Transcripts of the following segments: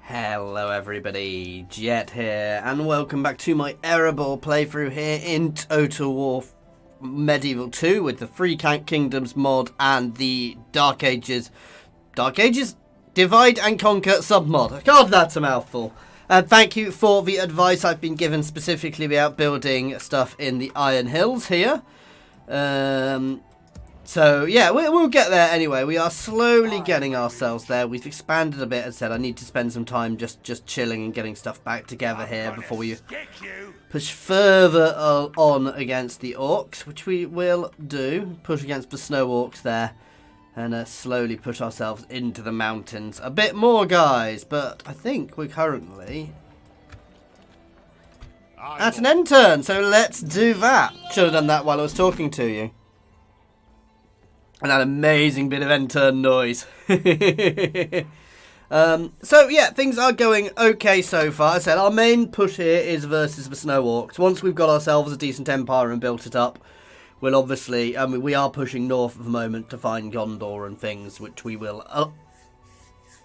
Hello everybody, Jet here, and welcome back to my Erebor playthrough here in Total War Medieval 2 with the Three Kingdoms mod and the Dark Ages Divide and Conquer submod. God, that's a mouthful. And thank you for the advice I've been given specifically about building stuff in the Iron Hills here. So, yeah, we'll get there anyway. We are slowly getting ourselves there. We've expanded a bit and said I need to spend some time just chilling and getting stuff back together here before we push further on against the orcs, which we will do. Push against the snow orcs there and slowly push ourselves into the mountains a bit more, guys. But I think we're currently at an end turn, so let's do that. Should have done that while I was talking to you. And that amazing bit of end turn noise. So yeah, things are going okay so far. I said our main push here is versus the snow orcs. Once we've got ourselves a decent empire and built it up, we'll obviously, we are pushing north at the moment to find Gondor and things, which we will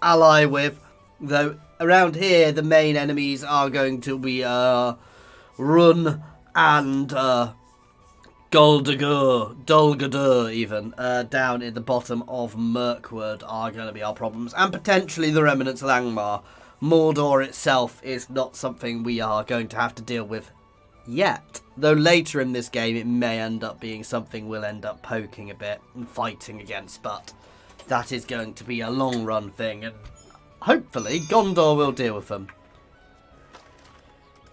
ally with. Though around here, the main enemies are going to be Run and Dulgadur even, down in the bottom of Mirkwood are going to be our problems. And potentially the remnants of Angmar. Mordor itself is not something we are going to have to deal with yet. Though later in this game it may end up being something we'll end up poking a bit and fighting against. But that is going to be a long run thing. And hopefully Gondor will deal with them.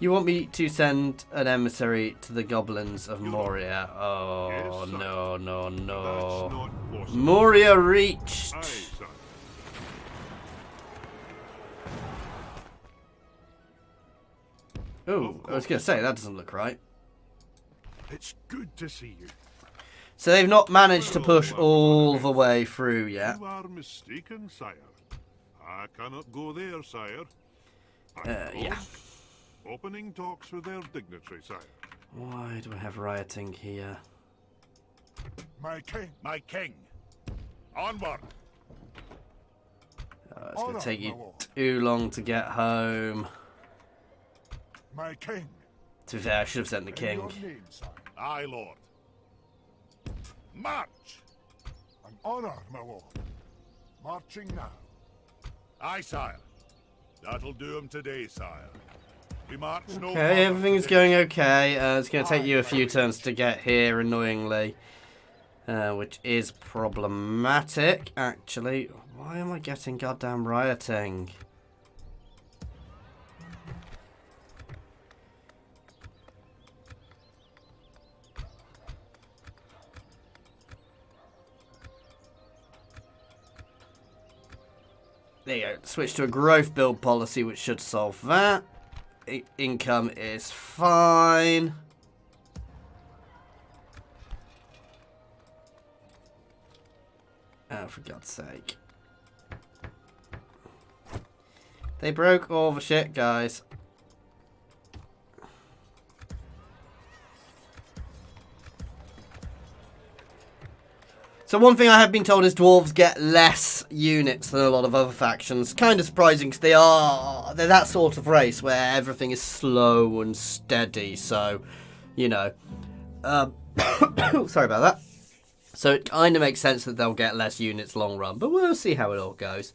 You want me to send an emissary to the goblins of Moria? Oh, yes, no. Moria reached. Oh, I was going to say, that doesn't look right. It's good to see you. So they've not managed to push all the way through yet. You are mistaken, sire. I cannot go there, sire. Yeah. Opening talks with their dignitary, sire. Why do I have rioting here? My king. Onward. It's going to take you too long to get home. My king. To be fair, I should have sent the king. Name, aye, lord. March. An honor, my lord. Marching now. Aye, sire. That'll do him today, sire. Okay, everything's going okay. It's going to take you a few turns to get here, annoyingly. Which is problematic, actually. Why am I getting goddamn rioting? There you go. Switch to a growth build policy, which should solve that. Income is fine. Oh, for God's sake. They broke all the shit, guys. So one thing I have been told is dwarves get less units than a lot of other factions. Kind of surprising because they're that sort of race where everything is slow and steady. So, you know, sorry about that. So it kind of makes sense that they'll get less units long run, but we'll see how it all goes.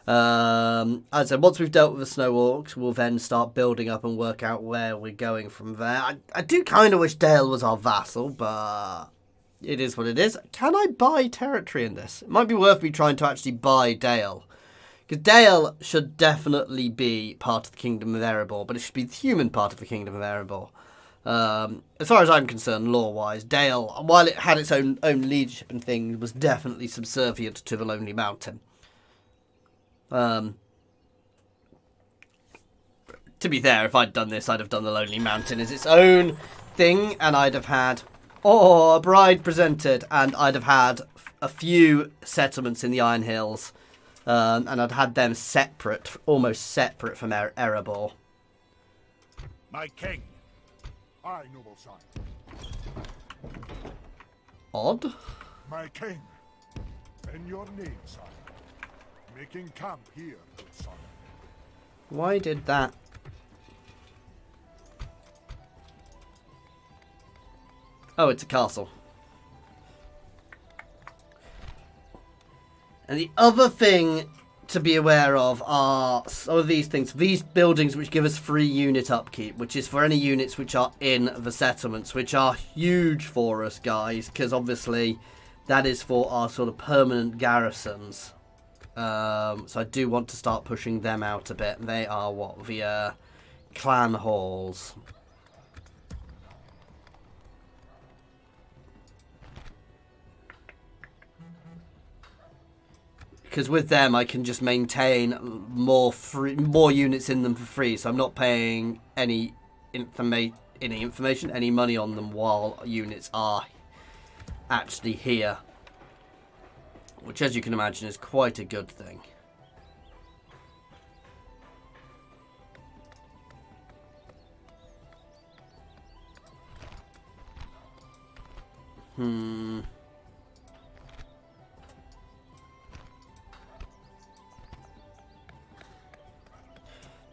As I said, once we've dealt with the snow orcs, we'll then start building up and work out where we're going from there. I do kind of wish Dale was our vassal, but it is what it is. Can I buy territory in this? It might be worth me trying to actually buy Dale. Because Dale should definitely be part of the Kingdom of Erebor, but it should be the human part of the Kingdom of Erebor. As far as I'm concerned, lore-wise, Dale, while it had its own leadership and things, was definitely subservient to the Lonely Mountain. To be fair, if I'd done this, I'd have done the Lonely Mountain as its own thing, and I'd have had a bride presented, and I'd have had a few settlements in the Iron Hills, and I'd had them separate, almost separate from Erebor. My king. Aye, noble son. Odd. My king. In your name, son. Making camp here, good son. Why did that? Oh, it's a castle. And the other thing to be aware of are some of these things. These buildings which give us free unit upkeep, which is for any units which are in the settlements, which are huge for us, guys, because obviously that is for our sort of permanent garrisons. So I do want to start pushing them out a bit. They are what? The clan halls. Because with them, I can just maintain more units in them for free. So I'm not paying any information, any money on them while units are actually here. Which, as you can imagine, is quite a good thing.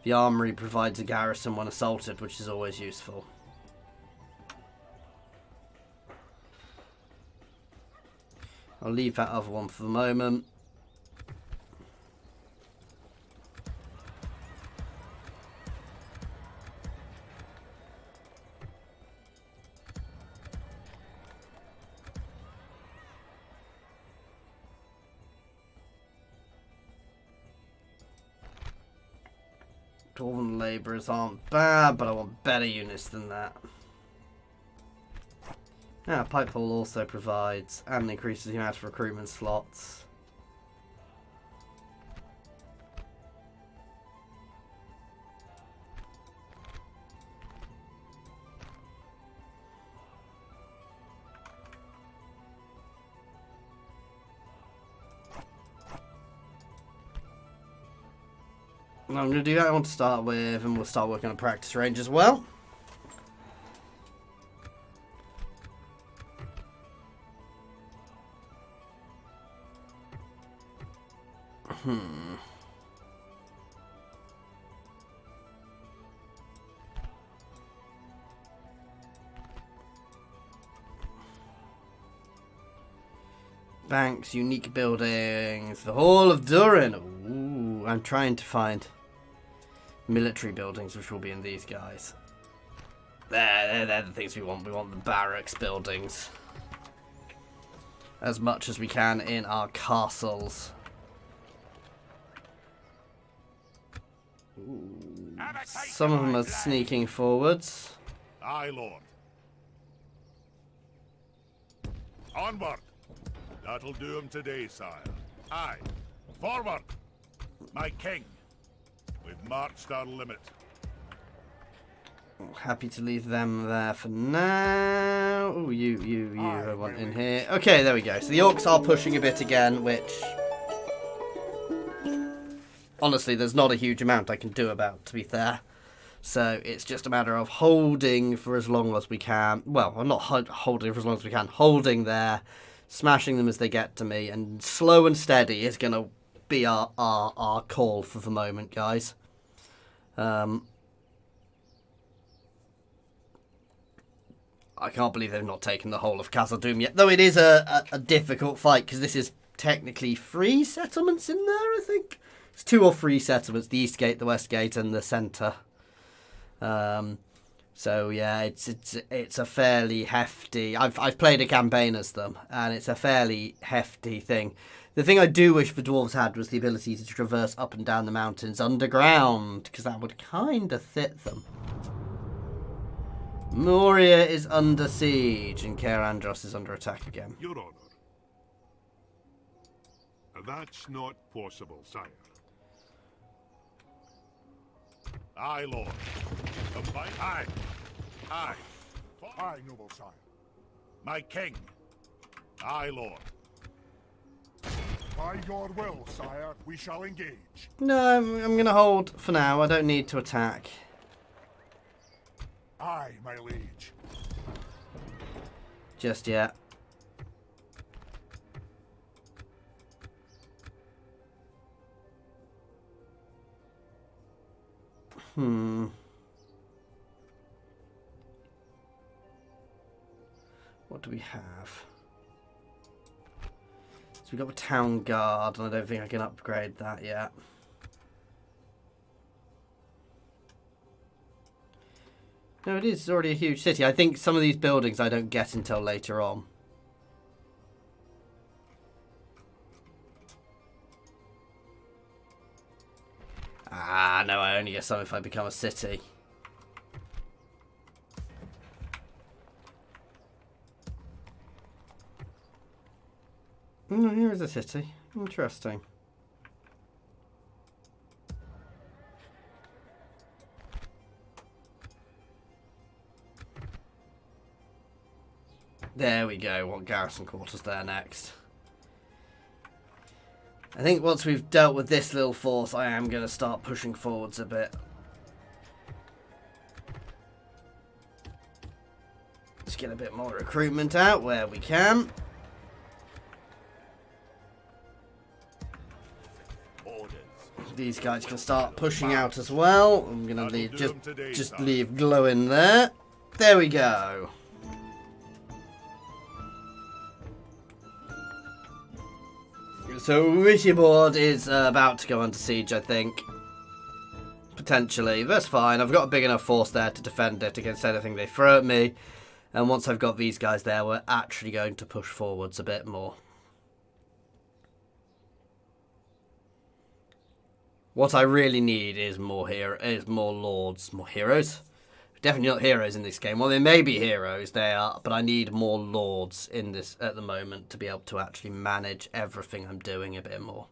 The armory provides a garrison when assaulted, which is always useful. I'll leave that other one for the moment. Dwarven labourers aren't bad, but I want better units than that. Pipe hall also provides and increases the amount of recruitment slots. I'm going to do that one to start with, and we'll start working on a practice range as well. Banks, unique buildings, the Hall of Durin. Ooh, I'm trying to find military buildings, which will be in these guys. They're the things we want. We want the barracks buildings as much as we can in our castles. Ooh. Some of them are sneaking forwards. Aye, Lord. Onward. That'll do him today, sire. Aye. Forward. My king. We've marched our limit. Happy to leave them there for now. Oh, you I want in here. Okay, there we go. So the orcs are pushing a bit again, which honestly, there's not a huge amount I can do about, to be fair. So it's just a matter of holding for as long as we can. Well, I'm not holding for as long as we can. Holding there, smashing them as they get to me, and slow and steady is going to be our call for the moment, guys. I can't believe they've not taken the whole of Castle Doom yet, though it is a difficult fight, because this is technically 3 settlements in there, I think. It's 2 or 3 settlements, the East Gate, the West Gate, and the centre. So yeah, it's a fairly hefty... I've played a campaign as them, and it's a fairly hefty thing. The thing I do wish the dwarves had was the ability to traverse up and down the mountains underground, because that would kind of fit them. Moria is under siege, and Caer Andros is under attack again. Your Honour. That's not possible, sire. Aye, Lord. Combine. Aye. Aye. Aye, noble sire. My king. Aye, Lord. By your will, sire, we shall engage. No, I'm going to hold for now. I don't need to attack. Aye, my liege. Just yet. What do we have? So we've got a town guard, and I don't think I can upgrade that yet. No, it is already a huge city. I think some of these buildings I don't get until later on. Ah, no, I only get some if I become a city. Here is a city. Interesting. There we go. Want garrison quarters there next. I think once we've dealt with this little force, I am going to start pushing forwards a bit. Let's get a bit more recruitment out where we can. These guys can start pushing out as well. I'm going to leave, just leave glow in there. There we go. So Erebor is about to go under siege, I think. Potentially. That's fine. I've got a big enough force there to defend it against anything they throw at me. And once I've got these guys there, we're actually going to push forwards a bit more. What I really need is more lords, more heroes. Definitely not heroes in this game. Well, they may be heroes, they are, but I need more lords in this at the moment to be able to actually manage everything I'm doing a bit more.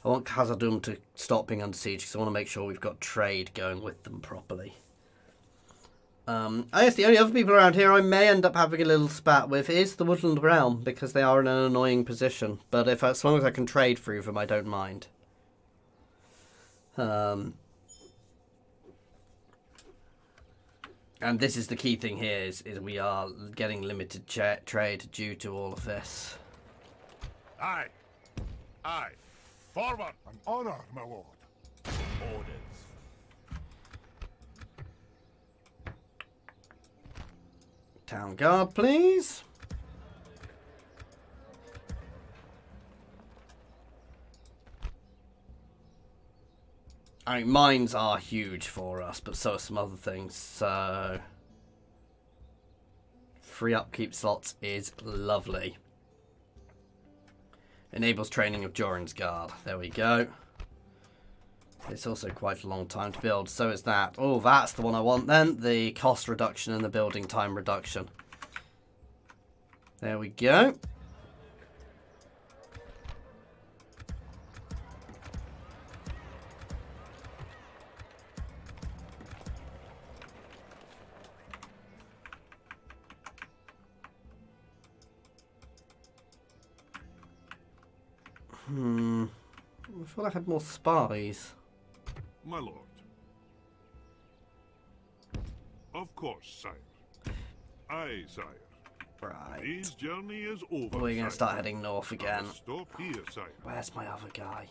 I want Khazad-dûm to stop being under siege because I want to make sure we've got trade going with them properly. I guess the only other people around here I may end up having a little spat with is the Woodland Realm because they are in an annoying position. But as long as I can trade through them, I don't mind. And this is the key thing here is we are getting limited trade due to all of this. Aye. Aye. Forward. An honor, my lord. Orders. Town guard, please. I mean, mines are huge for us, but so are some other things, so... Free upkeep slots is lovely. Enables training of Joran's Guard. There we go. It's also quite a long time to build, so is that. Oh, that's the one I want then. The cost reduction and the building time reduction. There we go. I thought I had more spies. My lord. Of course, sire. Aye, sire. Right. His journey is over. We're going to start heading north again. Stop here, sire. Where's my other guy?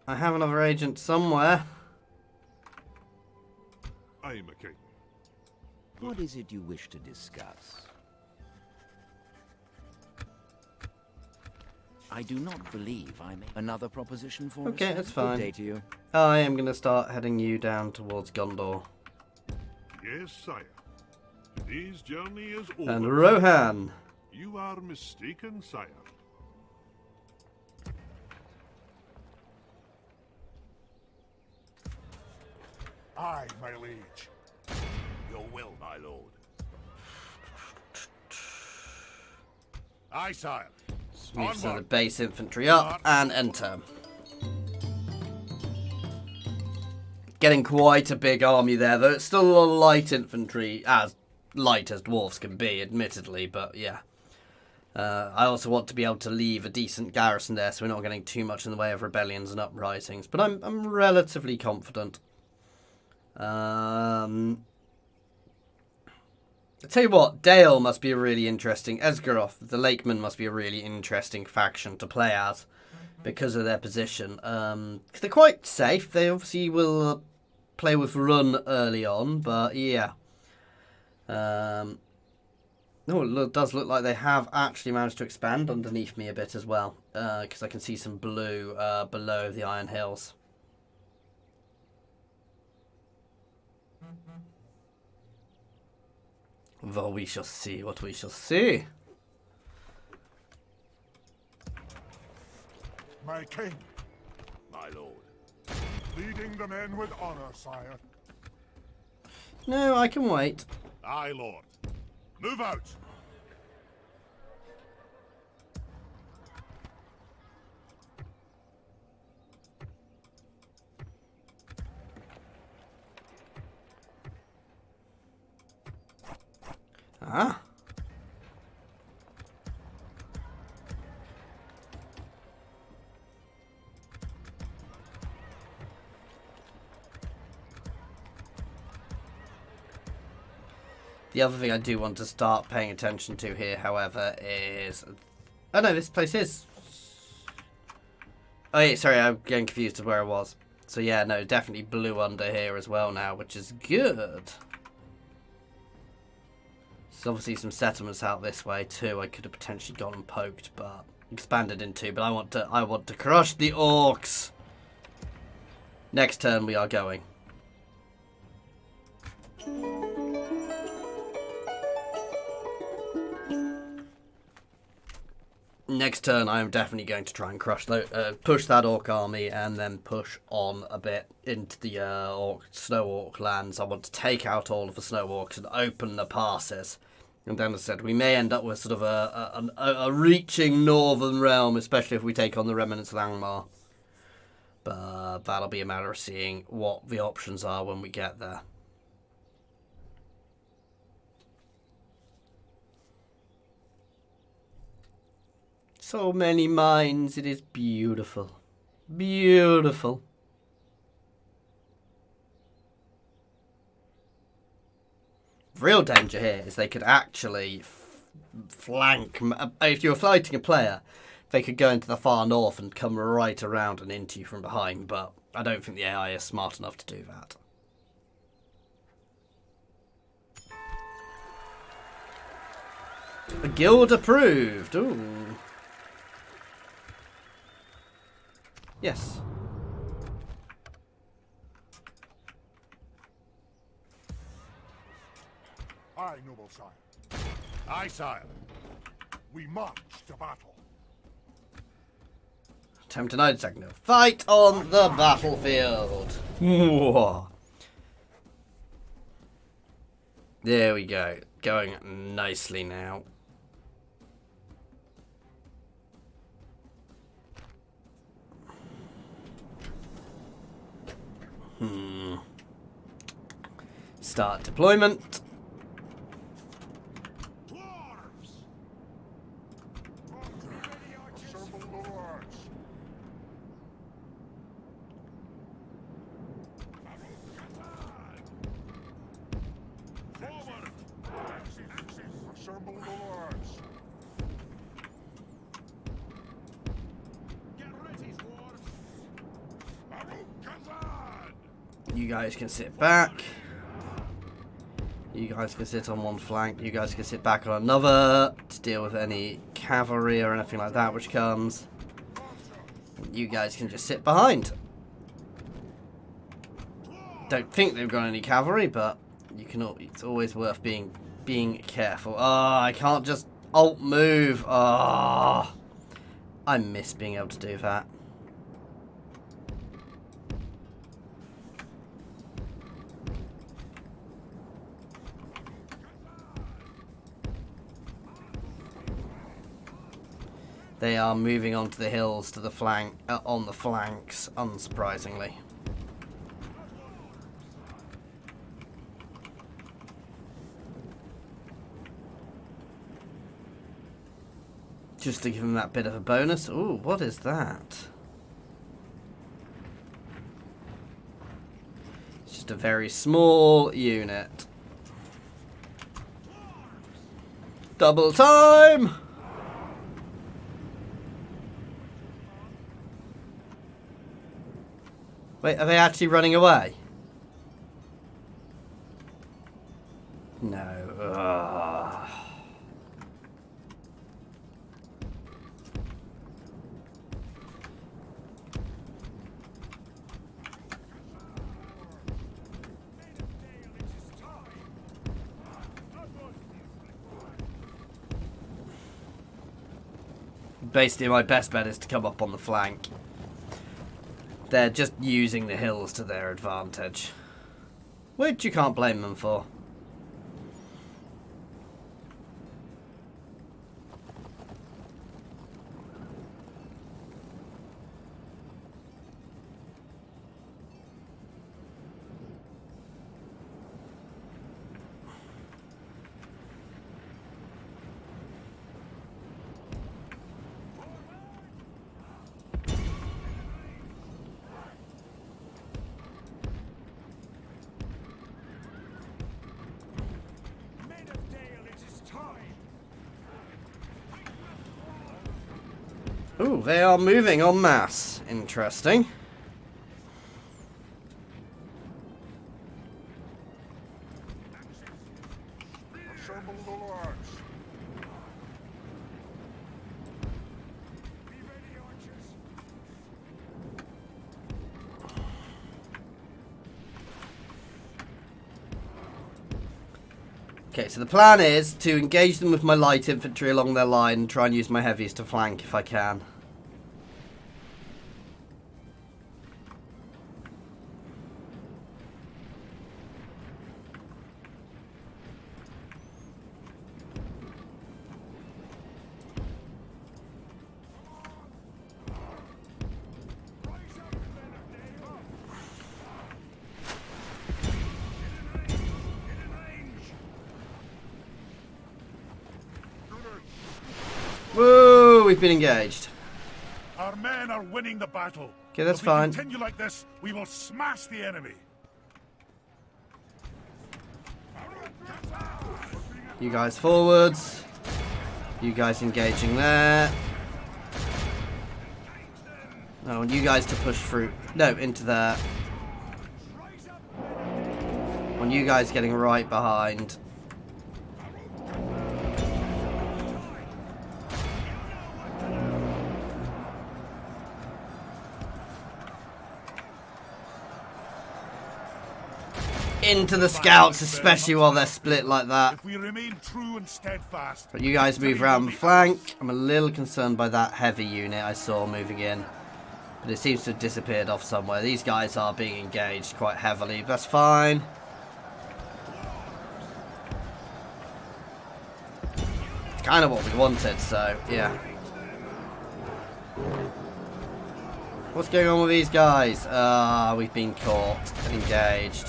I have another agent somewhere. Aye, my king. What is it you wish to discuss? I do not believe I made another proposition for us. Okay, that's Good fine. day to you. I am going to start heading you down towards Gondor. Yes, sire. Today's journey is over. And Rohan. You are mistaken, sire. Aye, my liege. Your will, my lord. Aye, sire. Move some of the base infantry up and enter. Getting quite a big army there, though it's still a lot of light infantry, as light as dwarves can be, admittedly, but yeah. I also want to be able to leave a decent garrison there so we're not getting too much in the way of rebellions and uprisings, but I'm relatively confident. I tell you what, Dale must be a really interesting. Esgaroth, the Lakemen, must be a really interesting faction to play as because of their position. 'Cause they're quite safe. They obviously will play with run early on, but yeah. Oh, it does look like they have actually managed to expand underneath me a bit as well, because I can see some blue below the Iron Hills. Well, we shall see what we shall see. My king, My lord. leading the men with honor, sire. No, I can wait. Aye, lord. Move out. Ah. The other thing I do want to start paying attention to here, however, is... Oh no, this place is... Oh yeah, sorry, I'm getting confused with where I was. So yeah, no, definitely blue under here as well now, which is good. There's obviously some settlements out this way too. I could have potentially gone and poked, but expanded into. But I want to crush the orcs. Next turn we are going. Next turn, I am definitely going to try and push that orc army and then push on a bit into the snow orc lands. I want to take out all of the snow orcs and open the passes. And then, as I said, we may end up with sort of a reaching northern realm, especially if we take on the remnants of Angmar. But that'll be a matter of seeing what the options are when we get there. So many mines, it is beautiful. Beautiful. Real danger here is they could actually flank. If you were fighting a player, they could go into the far north and come right around and into you from behind, but I don't think the AI is smart enough to do that. A guild approved. Ooh. Yes. Aye, noble sire. Aye, sire. We march to battle. Attempt denied, second. Fight on the battlefield. There we go. Going nicely now. Start deployment. Dwarves! Assemble the lords. Forward! Assemble the lords. Get ready, dwarves! You guys can sit back. You guys can sit on one flank. You guys can sit back on another to deal with any cavalry or anything like that which comes. You guys can just sit behind. Don't think they've got any cavalry, but you can. It's always worth being careful. Oh, I can't just alt move. Oh, I miss being able to do that. They are moving onto the hills to the flank, on the flanks, unsurprisingly. Just to give them that bit of a bonus. Ooh, what is that? It's just a very small unit. Double time! Wait, are they actually running away? No. Ugh. Basically, my best bet is to come up on the flank. They're just using the hills to their advantage, which you can't blame them for. Ooh, they are moving en masse. Interesting. Assemble the lads. Be ready, archers. Okay, so the plan is to engage them with my light infantry along their line and try and use my heavies to flank if I can. Woo! We've been engaged. Our men are winning the battle. Okay, that's if fine. we continue like this, we will smash the enemy. You guys forwards. You guys engaging there. I want you guys to push through. No, into there. I want you guys getting right behind. Into the scouts, especially while they're split like that. If we remain true and steadfast, But you guys move around the flank. I'm a little concerned by that heavy unit I saw moving in. But it seems to have disappeared off somewhere. These guys are being engaged quite heavily. But that's fine. It's kind of what we wanted, so yeah. What's going on with these guys? We've been caught and engaged.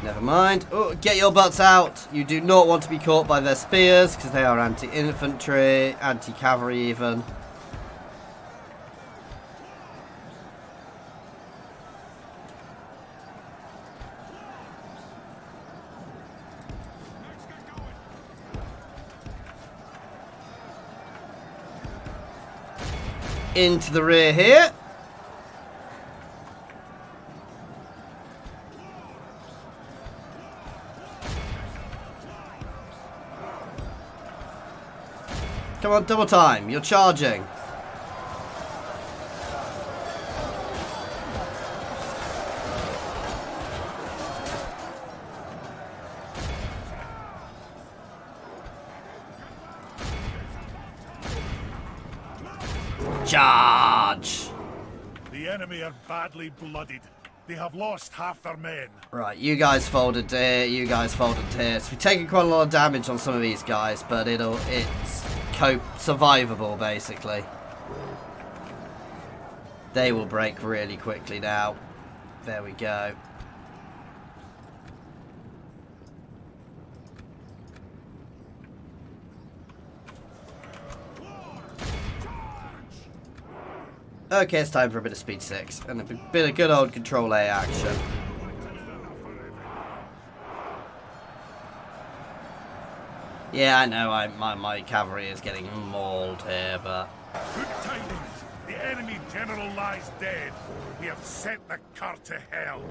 Never mind. Oh, get your butts out. You do not want to be caught by their spears because they are anti-infantry, anti-cavalry even. Into the rear here. Come on, double time. You're charging. Charge. the enemy are badly blooded. They have lost half their men. Right, you guys folded here, you guys folded here. So we've taken quite a lot of damage on some of these guys, but it's survivable basically. They will break really quickly now. There we go. Okay, it's time for a bit of speed 6 and a bit of good old control A action. Yeah, I know. My cavalry is getting mauled here, but Good tidings. The enemy general lies dead. We have sent the cart to hell.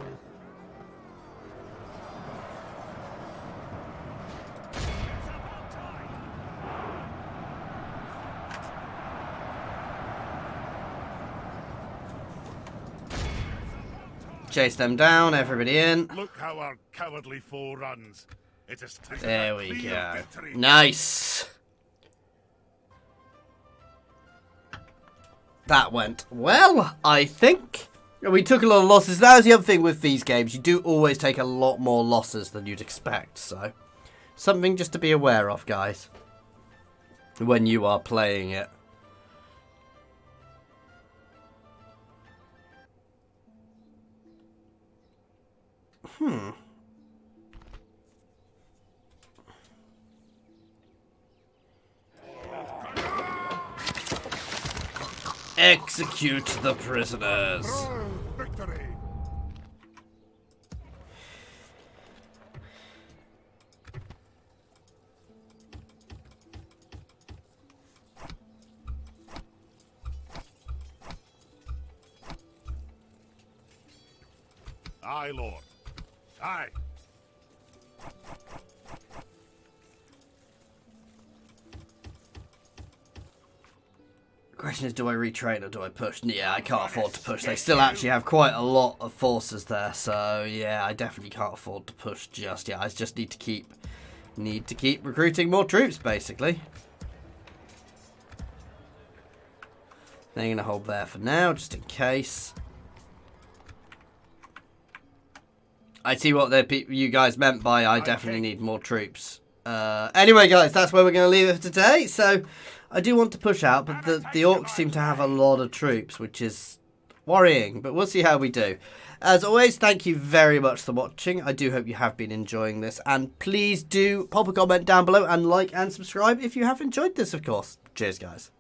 chase them down. Everybody in. Look how our cowardly foe runs. It is There we clear go. victory. Nice. That went well, I think. We took a lot of losses. That was the other thing with these games. You do always take a lot more losses than you'd expect. So, something just to be aware of, guys, when you are playing it. Execute the prisoners. Royal victory. Aye, Lord. Aye. Question is, do I retrain or do I push? Yeah, I can't afford to push. They still actually have quite a lot of forces there, so yeah, I definitely can't afford to push just yet. I just need to keep recruiting more troops, basically. They're gonna hold there for now, just in case. I see what you guys meant by I definitely need more troops. Anyway, guys, that's where we're going to leave it for today. So, I do want to push out, but the orcs seem to have a lot of troops, which is worrying. But we'll see how we do. As always, thank you very much for watching. I do hope you have been enjoying this. And please do pop a comment down below and like and subscribe if you have enjoyed this, of course. Cheers, guys.